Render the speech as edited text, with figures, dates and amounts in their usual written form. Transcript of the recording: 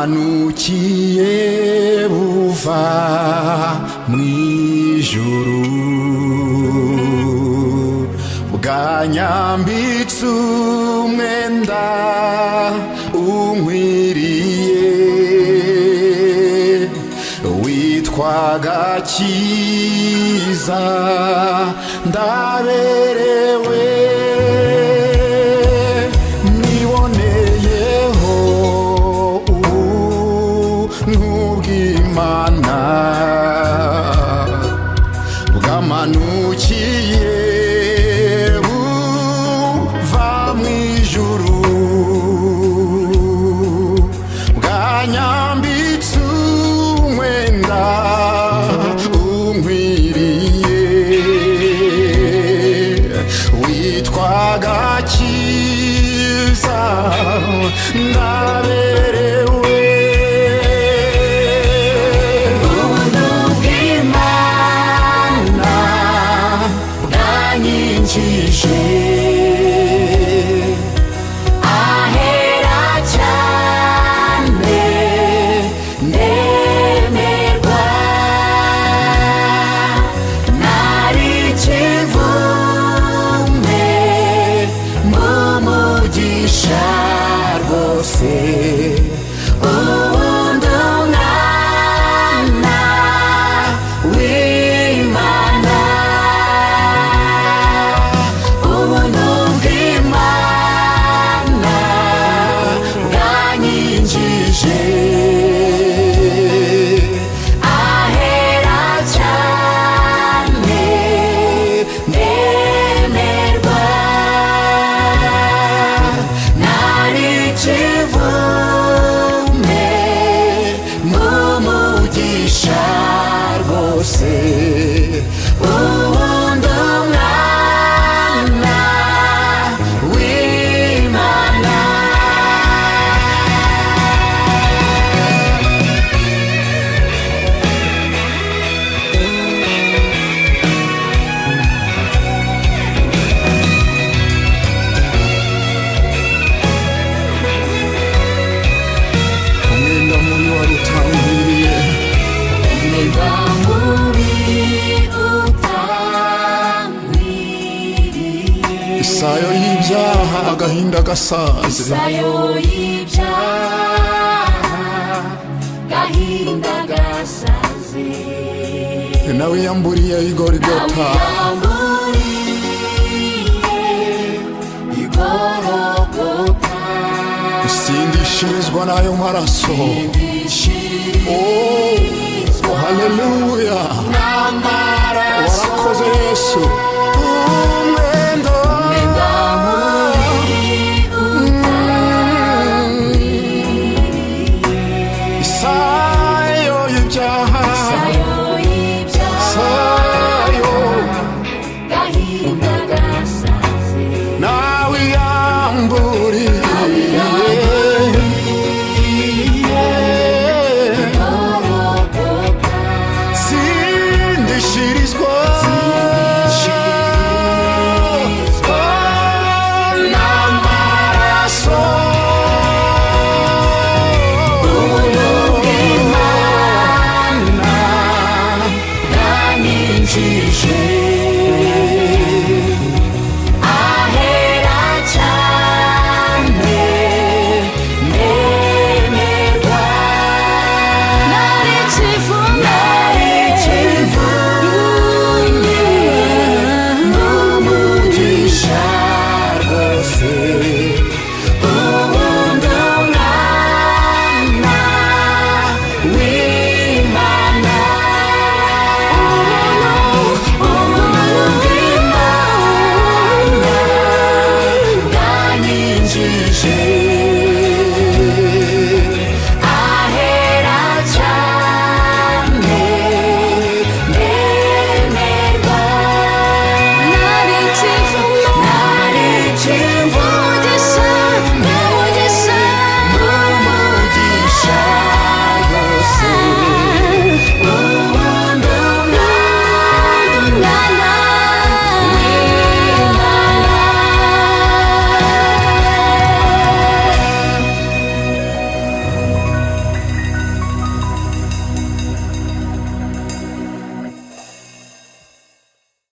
bwamanukiye buva mwijuru bwanyambitse umwenda unkwiriye witwaga cyiza ndaberewe niboneyeho bw'Imana bwamanukiye buva mwijuru bwanyambitse umwenda unkwiriye witwaga cyiza ndaberewe ubuntu bw'Imana bwanyinjije ahera cyane ndemerwa nari kivume mu mugisha rwose ubundi umwana w'Imana ubuntu bw'Imana bwanyinjije ahera cyane ndemerwa nari kivume mu mugisha rwose ubundi umwana w'Imana umwenda mubi wari utangiriye umwenda mubi utangwiriye isayo y'ibyaha agahinda gasaze isayo y'ibyaha gahinda gasaze nawe yamburiye igorigota igorogota isindishirizwa n'ayo maraso oh haleluya warakoze Yesu umwenda mubi utangwiriye isayo